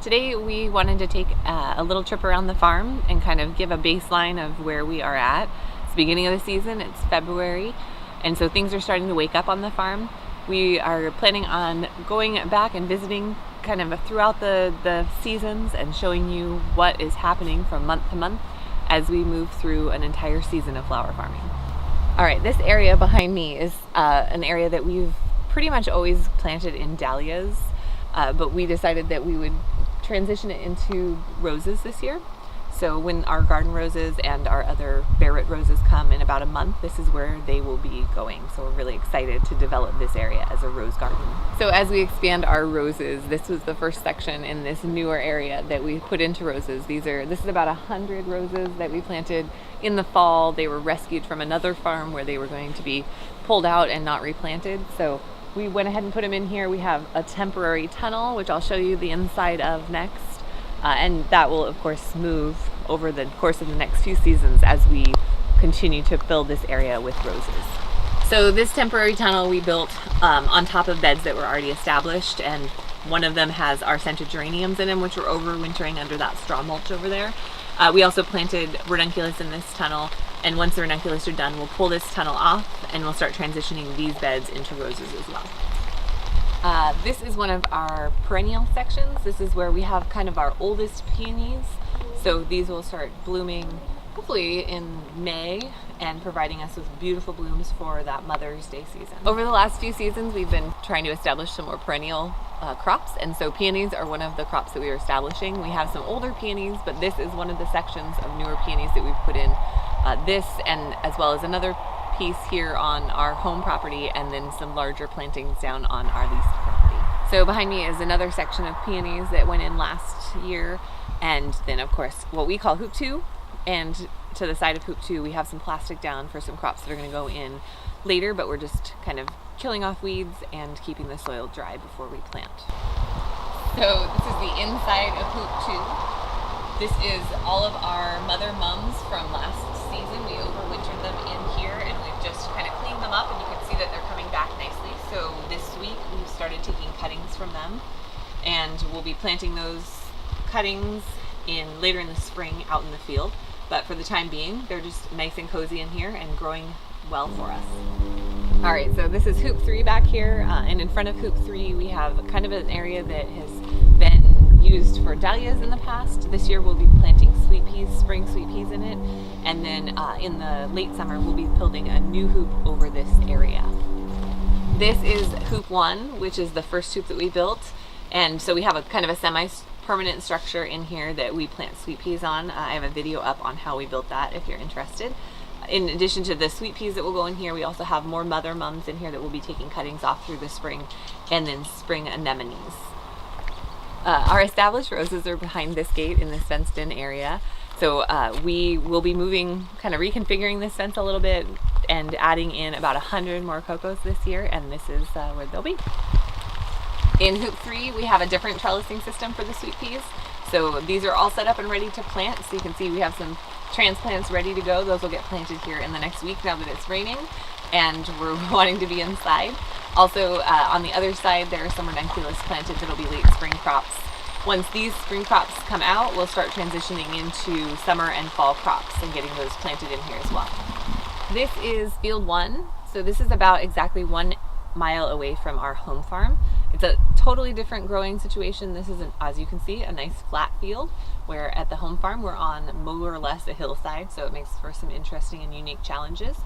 Today we wanted to take a little trip around the farm and kind of give a baseline of where we are at. It's the beginning of the season, it's February, and so things are starting to wake up on the farm. We are planning on going back and visiting kind of throughout the seasons and showing you what is happening from month to month as we move through an entire season of flower farming. All right, this area behind me is an area that we've pretty much always planted in dahlias, but we decided that we would transition it into roses this year. So when our garden roses and our other Barrett roses come in about a month, this is where they will be going. So we're really excited to develop this area as a rose garden. So as we expand our roses, this was the first section in this newer area that we put into roses. This is about 100 roses that we planted in the fall. They were rescued from another farm where they were going to be pulled out and not replanted. So we went ahead and put them in here. We have a temporary tunnel, which I'll show you the inside of next. And that will, of course, move over the course of the next few seasons as we continue to fill this area with roses. So this temporary tunnel we built on top of beds that were already established, and one of them has our scented geraniums in them, which are overwintering under that straw mulch over there. We also planted ranunculus in this tunnel, and once the ranunculus are done, we'll pull this tunnel off and we'll start transitioning these beds into roses as well. This is one of our perennial sections. This is where we have kind of our oldest peonies. So these will start blooming hopefully in May and providing us with beautiful blooms for that Mother's Day season. Over the last few seasons, we've been trying to establish some more perennial crops, and so peonies are one of the crops that we are establishing. We have some older peonies, but this is one of the sections of newer peonies that we've put in. This and as well as another piece here on our home property, and then some larger plantings down on our leased property. So behind me is another section of peonies that went in last year, and then of course what we call hoop 2, and to the side of hoop 2 we have some plastic down for some crops that are going to go in later, but we're just kind of killing off weeds and keeping the soil dry before we plant. So this is the inside of hoop 2. This is all of our mother mums from last season. We overwintered them in here, and we've just kind of cleaned them up, and you can see that they're coming back nicely. So this week we've started taking cuttings from them, and we'll be planting those cuttings later in the spring out in the field. But for the time being, they're just nice and cozy in here and growing well for us. All right, so this is hoop 3 back here, and in front of hoop 3 we have kind of an area that has been used for dahlias in the past. This year we'll be planting sweet peas, spring sweet peas in it, and then in the late summer we'll be building a new hoop over this area. This is hoop 1, which is the first hoop that we built, and so we have a kind of a semi-permanent structure in here that we plant sweet peas on. I have a video up on how we built that if you're interested. In addition to the sweet peas that will go in here, we also have more mother mums in here that will be taking cuttings off through the spring, and then spring anemones. Our established roses are behind this gate in this fenced in area. So we will be moving, kind of reconfiguring this fence a little bit and adding in about 100 more cocos this year, and this is where they'll be. In hoop 3, we have a different trellising system for the sweet peas. So these are all set up and ready to plant. So you can see we have some transplants ready to go. Those will get planted here in the next week now that it's raining and we're wanting to be inside. Also on the other side there are some ranunculus planted that'll be late spring crops. Once these spring crops come out, we'll start transitioning into summer and fall crops and getting those planted in here as well. This is field 1. So this is about exactly 1 mile away from our home farm. It's a totally different growing situation. This is, as you can see, a nice flat field, where at the home farm we're on more or less a hillside, so it makes for some interesting and unique challenges.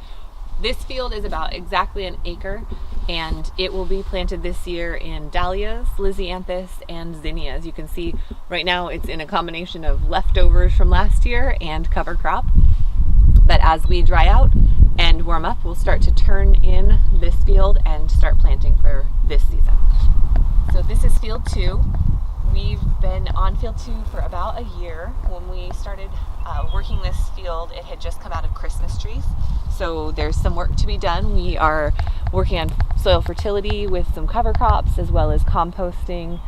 This field is about exactly an acre, and it will be planted this year in dahlias, lisianthus, and zinnias. You can see right now it's in a combination of leftovers from last year and cover crop. But as we dry out and warm up, we'll start to turn in this field and start planting for this season. So this is field 2. We've been on field 2 for about a year. When we started working this field, it had just come out of Christmas trees. So there's some work to be done. We are working on soil fertility with some cover crops, as well as composting,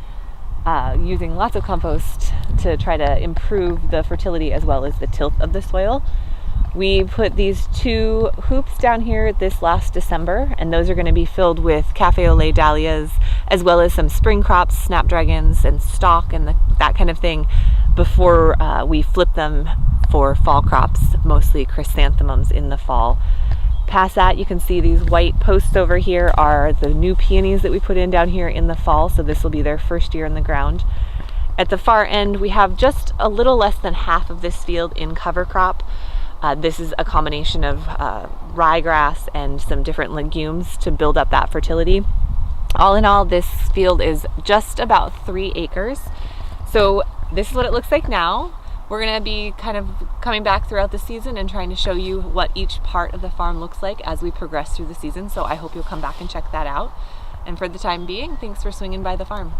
using lots of compost to try to improve the fertility as well as the tilth of the soil. We put these 2 hoops down here this last December, and those are going to be filled with cafe au lait dahlias, as well as some spring crops, snapdragons and stock, and the that kind of thing, before we flip them for fall crops, mostly chrysanthemums in the fall. Past that, you can see these white posts over here are the new peonies that we put in down here in the fall, so this will be their first year in the ground. At the far end, we have just a little less than half of this field in cover crop. This is a combination of ryegrass and some different legumes to build up that fertility. All in all, this field is just about 3 acres. So this is what it looks like now. We're going to be kind of coming back throughout the season and trying to show you what each part of the farm looks like as we progress through the season. So I hope you'll come back and check that out. And for the time being, thanks for swinging by the farm.